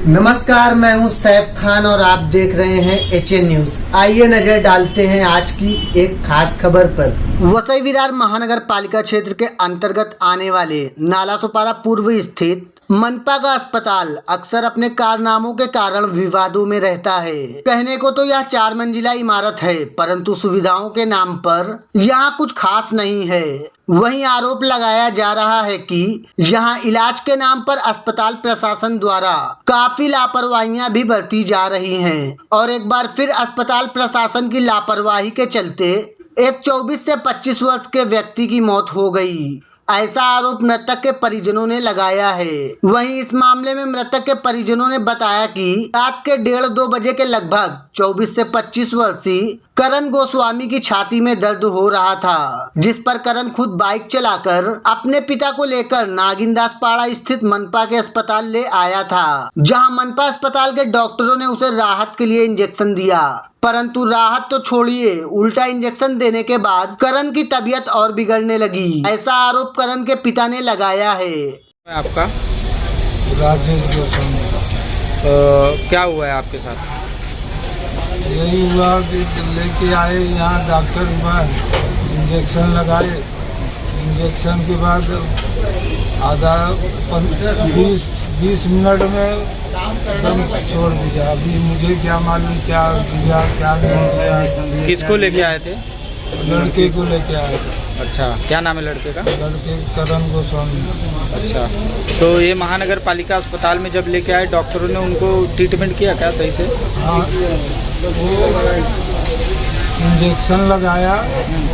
नमस्कार, मैं हूं सैफ खान और आप देख रहे हैं HN न्यूज। आइए नजर डालते हैं आज की एक खास खबर पर। वसई विरार महानगर पालिका क्षेत्र के अंतर्गत आने वाले नालासोपारा पूर्व स्थित मनपा का अस्पताल अक्सर अपने कारनामों के कारण विवादों में रहता है। कहने को तो यह 4 मंजिला इमारत है, परंतु सुविधाओं के नाम पर यहाँ कुछ खास नहीं है। वहीं आरोप लगाया जा रहा है कि यहाँ इलाज के नाम पर अस्पताल प्रशासन द्वारा काफी लापरवाहियां भी बरती जा रही हैं और एक बार फिर अस्पताल प्रशासन की लापरवाही के चलते एक 24 से 25 वर्ष के व्यक्ति की मौत हो गई। ऐसा आरोप मृतक के परिजनों ने लगाया है। वहीं इस मामले में मृतक के परिजनों ने बताया कि रात के 1:30-2 बजे के लगभग 24 से 25 वर्षीय करण गोस्वामी की छाती में दर्द हो रहा था, जिस पर करण खुद बाइक चलाकर अपने पिता को लेकर नागिनदास पाड़ा स्थित मनपा के अस्पताल ले आया था, जहां मनपा अस्पताल के डॉक्टरों ने उसे राहत के लिए इंजेक्शन दिया, परंतु राहत तो छोड़िए, उल्टा इंजेक्शन देने के बाद करण की तबीयत और बिगड़ने लगी। ऐसा आरोप करण के पिता ने लगाया है। आपका राजेश गोस्वामी। क्या हुआ है आपके साथ? यही हुआ कि लेके आए यहाँ डॉक्टर के पास, इंजेक्शन लगाए। इंजेक्शन के बाद आधा 20 मिनट में दम छोड़ दिया। अभी मुझे क्या मालूम क्या दिया क्या नहीं दिया। किसको लेके आए थे? लड़के को लेके आए थे। अच्छा, क्या नाम है लड़के का? लड़के करण गोस्वामी। अच्छा, तो ये महानगर पालिका अस्पताल में जब लेके आए डॉक्टरों ने उनको ट्रीटमेंट किया क्या सही से? हाँ, वो इंजेक्शन लगाया,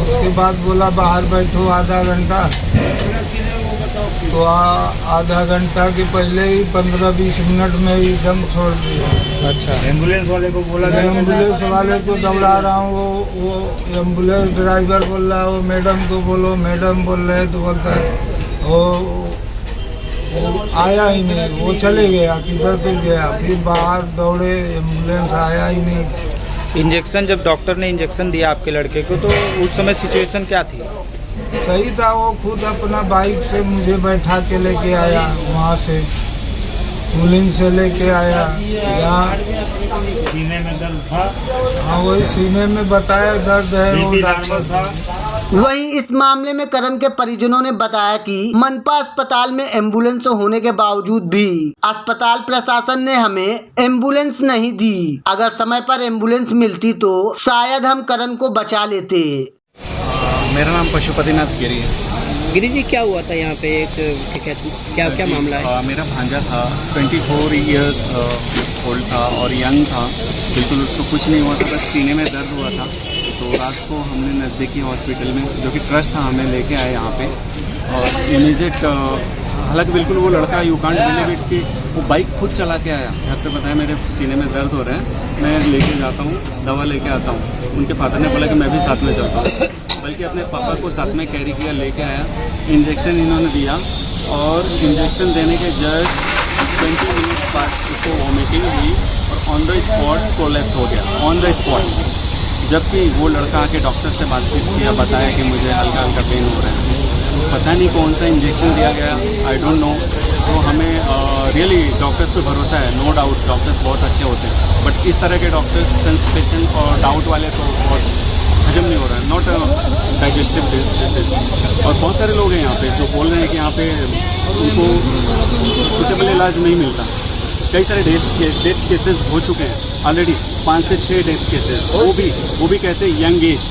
उसके बाद बोला बाहर बैठो आधा घंटा। तो आधा घंटा के पहले ही 15-20 मिनट में ही दम छोड़ दिया। अच्छा, एम्बुलेंस वाले को बोला, एम्बुलेंस वाले को दौड़ा रहा हूँ, वो एम्बुलेंस ड्राइवर बोल रहा है वो मैडम को बोलो, मैडम बोल रहे तो बोलता है वो आया ही नहीं, वो चले गया, किधर तो गया। फिर बाहर दौड़े, एम्बुलेंस आया ही नहीं। इंजेक्शन जब डॉक्टर ने इंजेक्शन दिया आपके लड़के को तो उस समय सिचुएशन क्या थी? सही था, वो खुद अपना बाइक से मुझे बैठा के लेके आया, वहाँ से पुलिन से लेके आया। यहाँ सीने में दर्द था। हाँ, वही सीने में बताया दर्द है वो डॉक्टर था। वहीं इस मामले में करण के परिजनों ने बताया कि मनपा अस्पताल में एम्बुलेंस होने के बावजूद भी अस्पताल प्रशासन ने हमें एम्बुलेंस नहीं दी। अगर समय पर एम्बुलेंस मिलती तो शायद हम करण को बचा लेते। मेरा नाम पशुपतिनाथ गिरी है। गिरी जी, क्या हुआ था यहाँ पे? क्या मामला है? मेरा भांजा था, 24 इयर्स ओल्ड था और यंग था। बिल्कुल उसको कुछ नहीं हुआ था, बस सीने में दर्द हुआ था। तो रात को हमने नज़दीकी हॉस्पिटल में, जो कि ट्रस्ट था, हमें लेके आए यहाँ पे। और इमीजिएट हालांकि बिल्कुल वो लड़का यू कांट बिलीव इट कि वो बाइक खुद चला के आया। घर पे बताया मेरे सीने में दर्द हो रहा है, मैं लेके जाता हूँ, दवा लेके आता हूँ। उनके फादर ने बोला कि मैं भी साथ में चलता हूँ, बल्कि अपने पापा को साथ में कैरी किया, लेके आया। इंजेक्शन इन्होंने दिया और इंजेक्शन देने के जस्ट 20 मिनट बाद उसको वॉमिटिंग हुई और ऑन द स्पॉट कोलैप्स हो गया, ऑन द स्पॉट। जबकि वो लड़का आके डॉक्टर से बातचीत किया, बताया कि मुझे हल्का हल्का पेन हो रहा है। पता नहीं कौन सा इंजेक्शन दिया गया, आई डोंट नो। तो हमें रियली डॉक्टर्स पे भरोसा है, नो डाउट डॉक्टर्स बहुत अच्छे होते हैं, बट इस तरह के डॉक्टर्स सेंस पेशेंट और डाउट वाले तो बहुत हजम नहीं हो रहा है, नॉट डाइजेस्टिव डिजीज। और बहुत सारे लोग हैं यहाँ पे जो बोल रहे हैं कि यहाँ पे उनको सूटेबल इलाज नहीं मिलता। कई सारे डेथ केसेस हो चुके हैं ऑलरेडी, 5 से 6 डेथ केसेस, वो भी कैसे यंग एज।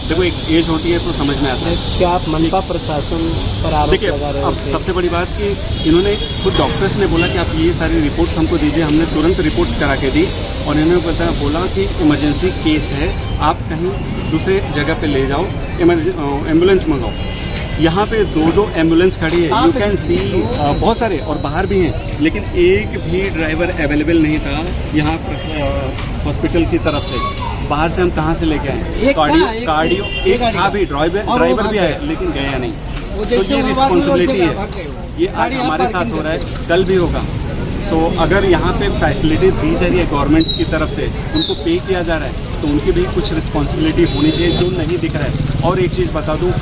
देखो एक एज होती है तो समझ में आता है। क्या आप मनपा प्रशासन पर आरोप देखिए, लगा रहे अब थे? सबसे बड़ी बात कि इन्होंने खुद डॉक्टर्स ने बोला कि आप ये सारी रिपोर्ट्स हमको दीजिए। हमने तुरंत रिपोर्ट्स करा के दी और इन्होंने बोला कि इमरजेंसी केस है, आप कहीं दूसरे जगह पे ले जाओ, एम्बुलेंस मंगाओ। यहाँ पे 2 एम्बुलेंस खड़ी है, यू कैन सी, बहुत सारे और बाहर भी हैं, लेकिन एक भी ड्राइवर अवेलेबल नहीं था यहाँ हॉस्पिटल की तरफ से। बाहर से हम कहाँ से लेके आए? कार्डियो एक था भी, ड्राइवर भी आया, लेकिन गया नहीं। तो ये रिस्पॉन्सिबिलिटी है, ये आज हमारे साथ हो रहा है, कल भी होगा। सो अगर यहाँ पे फैसिलिटी दी जा रही है गवर्नमेंट्स की तरफ से, उनको पे किया जा रहा है, तो उनकी भी कुछ रिस्पॉन्सिबिलिटी होनी चाहिए, जो नहीं दिख रहा है। और एक चीज़ बता दूँ,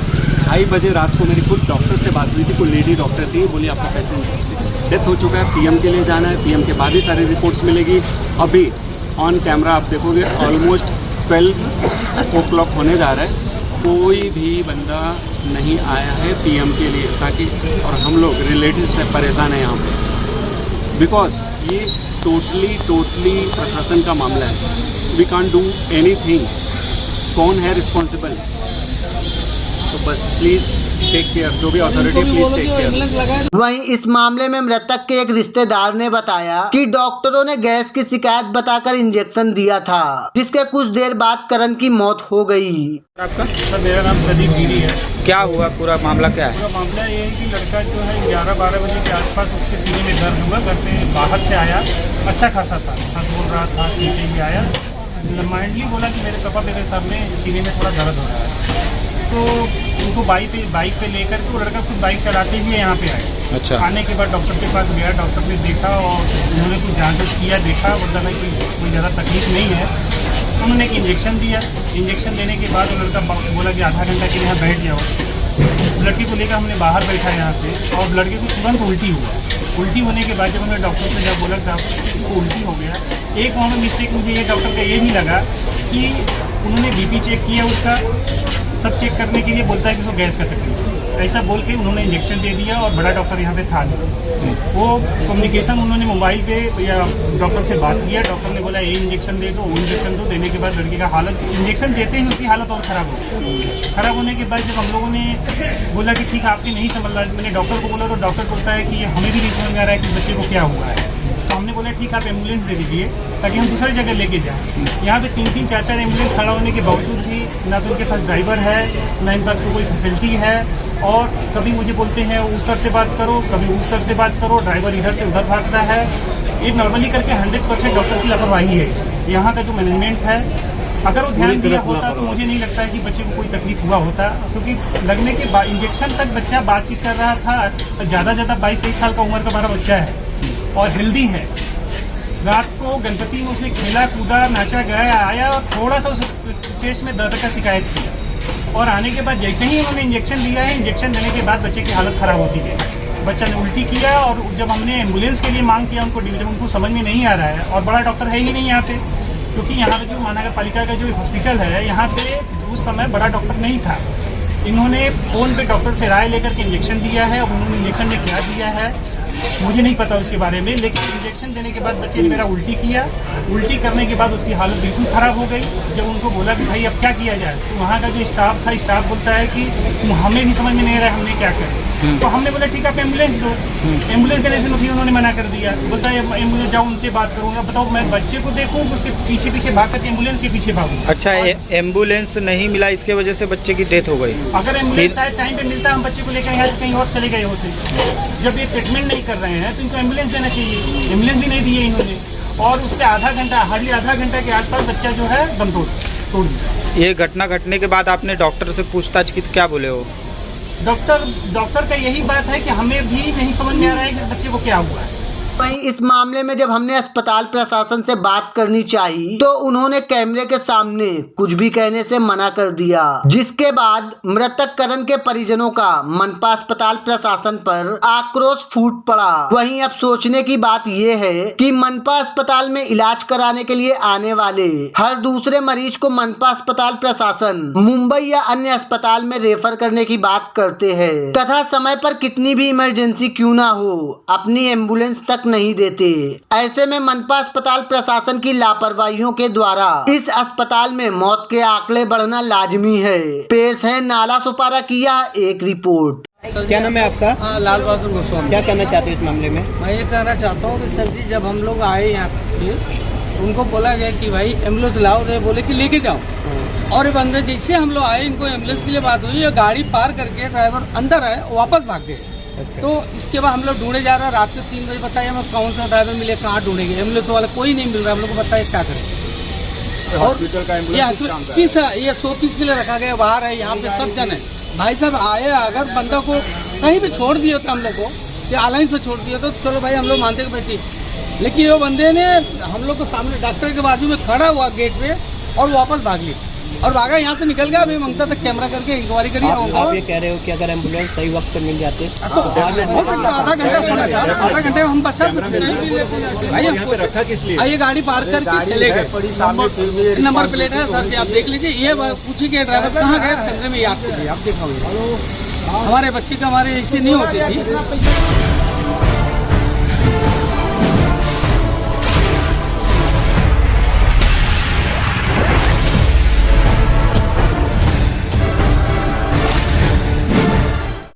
2:30 बजे रात को मेरी खुद डॉक्टर से बात हुई थी, कोई लेडी डॉक्टर थी, बोली आपका पेशेंट डेथ हो चुका है, पीएम के लिए जाना है, पीएम के बाद ही सारी रिपोर्ट्स मिलेगी। अभी ऑन कैमरा आप देखोगे ऑलमोस्ट 12 होने जा रहा है, कोई भी बंदा नहीं आया है पीएम के लिए, ताकि और हम लोग रिलेटिव से परेशान हैं यहाँ पे, बिकॉज ये टोटली प्रशासन का मामला है। We can't do anything. कौन है रिस्पॉन्सिबल? तो बस प्लीज़ टेक केयर, जो भी अथॉरिटी प्लीज टेक केयर। वहीं इस मामले में मृतक के एक रिश्तेदार ने बताया कि डॉक्टरों ने गैस की शिकायत बताकर इंजेक्शन दिया था, जिसके कुछ देर बाद करण की मौत हो गई। आपका सर मेरा नाम प्रदीप गिरी है। क्या हुआ, पूरा मामला क्या है? पूरा मामला ये है कि लड़का जो है 11-12 बजे के आसपास उसके सीने में दर्द हुआ, घर पे बाहर से आया, अच्छा खासा था, हंस बोल रहा था, नीचे भी आया, माइंडली बोला कि मेरे पापा मेरे सामने सीने में थोड़ा दर्द हो रहा है। तो उनको बाइक पे लेकर के वो लड़का खुद बाइक चलाते हुए यहाँ पे आए। अच्छा। आने के बाद डॉक्टर के पास गया, डॉक्टर ने देखा और उन्होंने कुछ जांच किया, देखा बोलता है कोई ज़्यादा तकलीफ नहीं है। उन्होंने एक इंजेक्शन दिया, इंजेक्शन देने के बाद वो लड़का बोला कि आधा घंटा के लिए यहाँ बैठ जाओ। लड़के को लेकर हमने बाहर बैठा यहाँ पे, और लड़के को तुरंत उल्टी हुआ। उल्टी होने के बाद जब हमने डॉक्टर से जब बोला कि इसको उल्टी हो गया, एक वहाँ में मिस्टेक मुझे ये डॉक्टर का ये नहीं लगा कि उन्होंने बीपी चेक किया उसका, सब चेक करने के लिए बोलता है कि उसको गैस का तकलीफ है, ऐसा बोल के उन्होंने इंजेक्शन दे दिया। और बड़ा डॉक्टर यहाँ पे था नहीं, वो कम्युनिकेशन उन्होंने मोबाइल पे या डॉक्टर से बात किया, डॉक्टर ने बोला ये इंजेक्शन दे दो, वो इंजेक्शन दो, देने के बाद लड़के का हालत, इंजेक्शन देते ही उसकी हालत और ख़राब हो गई। ख़राब होने के बाद जब हम लोगों ने बोला कि ठीक आपसे नहीं समझ रहा, मैंने डॉक्टर को बोला तो डॉक्टर बोलता है कि हमें भी नहीं समझ में आ रहा है कि बच्चे को क्या हुआ है। तो हमने बोला ठीक आप एम्बुलेंस दे दीजिए ताकि हम दूसरी जगह लेके जाएँ। यहाँ पे 3-3, 4-4 एम्बुलेंस खड़ा होने के बावजूद भी ना तो उनके पास ड्राइवर है, ना इनके पास कोई फैसिलिटी है, और कभी मुझे बोलते हैं उस सर से बात करो, कभी उस सर से बात करो, ड्राइवर इधर से उधर भागता है। ये नॉर्मली करके 100% डॉक्टर की लापरवाही है इसमें। यहाँ का जो मैनेजमेंट है, अगर वो ध्यान दिया होता तो मुझे नहीं लगता है कि बच्चे को कोई तकलीफ हुआ होता, क्योंकि लगने के बाद इंजेक्शन तक बच्चा बातचीत कर रहा था। ज़्यादा 22-23 साल का उम्र का हमारा बच्चा है और हेल्दी है। रात को गणपति में उसने खेला कूदा, नाचा गाया, आया और थोड़ा सा उस चेस्ट में दर्द का शिकायत किया, और आने के बाद जैसे ही उन्होंने इंजेक्शन दिया है, इंजेक्शन देने के बाद बच्चे की हालत ख़राब होती गई। बच्चा ने उल्टी किया, और जब हमने एम्बुलेंस के लिए मांग किया उनको डिवीजन, उनको समझ में नहीं आ रहा है, और बड़ा डॉक्टर है ही नहीं यहाँ पे, क्योंकि यहाँ पे जो महानगर पालिका का जो हॉस्पिटल है, यहाँ पे उस समय बड़ा डॉक्टर नहीं था। इन्होंने फ़ोन पे डॉक्टर से राय लेकर के इंजेक्शन दिया है, और उन्होंने इंजेक्शन में क्या दिया है मुझे नहीं पता उसके बारे में, लेकिन इंजेक्शन देने के बाद बच्चे ने मेरा उल्टी किया। उल्टी करने के बाद उसकी हालत बिल्कुल ख़राब हो गई। जब उनको बोला कि भाई अब क्या किया जाए, तो वहाँ का जो स्टाफ था, स्टाफ बोलता है कि हमें भी समझ में नहीं आ रहा है हमने क्या करें। तो हमने बोला ठीक है आप एम्बुलेंस दो। एम्बुलेंस देने से फिर उन्होंने मना कर दिया, बोलता है एम्बुलेंस जाओ उनसे बात करूँगा। बताओ मैं बच्चे को देखूँ उसके पीछे पीछे भाग कर एम्बुलेंस के पीछे भागूँ। अच्छा, एम्बुलेंस नहीं मिला, इसके वजह से बच्चे की डेथ हो गई। अगर एम्बुलेंस शायद टाइम पे मिलता, हम बच्चे को लेकर यहाँ से कहीं और चले गए होते। जब ये ट्रीटमेंट नहीं कर रहे हैं तो इनको एम्बुलेंस देना चाहिए, एम्बुलेंस भी नहीं दिए इन्होंने, और उसके हार्डली आधा घंटा के आसपास बच्चा जो है दम तोड़ दिया। ये घटना घटने के बाद आपने डॉक्टर से पूछताछ की, क्या बोले हो? डॉक्टर का यही बात है कि हमें भी नहीं समझ में आ रहा है कि बच्चे को क्या हुआ है। वहीं इस मामले में जब हमने अस्पताल प्रशासन से बात करनी चाहिए तो उन्होंने कैमरे के सामने कुछ भी कहने से मना कर दिया, जिसके बाद मृतक करण के परिजनों का मनपा अस्पताल प्रशासन पर आक्रोश फूट पड़ा। वहीं अब सोचने की बात ये है कि मनपा अस्पताल में इलाज कराने के लिए आने वाले हर दूसरे मरीज को मनपा अस्पताल प्रशासन मुंबई या अन्य अस्पताल में रेफर करने की बात करते हैं, तथा समय पर कितनी भी इमरजेंसी क्यों ना हो अपनी एम्बुलेंस तक नहीं देते। ऐसे में मनपा अस्पताल प्रशासन की लापरवाहियों के द्वारा इस अस्पताल में मौत के आंकड़े बढ़ना लाजमी है। पेश है नाला सुपारा की यह एक रिपोर्ट। क्या नाम है आपका? लाल बहादुर गोस्वामी। क्या कहना चाहते हैं इस मामले में? मैं ये कहना चाहता हूँ कि सर जी जब हम लोग आए यहाँ पे उनको बोला गया कि भाई एम्बुलेंस लाओ, तो बोले कि लेके जाओ, और ये बंदे जैसे हम लोग आए, इनको एम्बुलेंस के लिए बात हुई, ये गाड़ी पार करके ड्राइवर अंदर आए, वापस भाग गए। तो इसके बाद हम लोग ढूंढे जा रहे हैं, रात के 3 बजे बताइए हमें कौन सा ड्राइवर मिले, कहाँ ढूंढेंगे, एम्बुलेंस वाला कोई नहीं मिल रहा, हम लोग को बताइए क्या करें। और ये 100 पीस के लिए रखा गया, बाहर है, यहाँ पे सब जन है। भाई साहब आए, अगर बंदा को कहीं पे छोड़ दिए तो हम लोग को या ऑनलाइन पे छोड़ दिए तो चलो भाई हम लोग मानते कि बैठी, लेकिन वो बंदे ने हम लोग को सामने डॉक्टर के बाजू में खड़ा हुआ गेट पे और वापस भाग लिया। और भागा, यहाँ से निकल गया। अभी मंगता तक कैमरा करके इंक्वायरी करिए। आप ये कह रहे हो कि अगर एम्बुलेंस सही वक्त पे मिल जाते तो हो सकता आधा घंटा समय था, आधा घंटे में हम बचा सकते हैं भाई। यहाँ पे रखा किस लिए? ये गाड़ी पार करके चले गए। नंबर प्लेट है सर जी, आप देख लीजिए। ये पूछिए कि ड्राइवर कहाँ गए, कैमरे में याद कीजिए, आप देखोगे। हमारे बच्चे का हमारे ऐसे नहीं होती थी।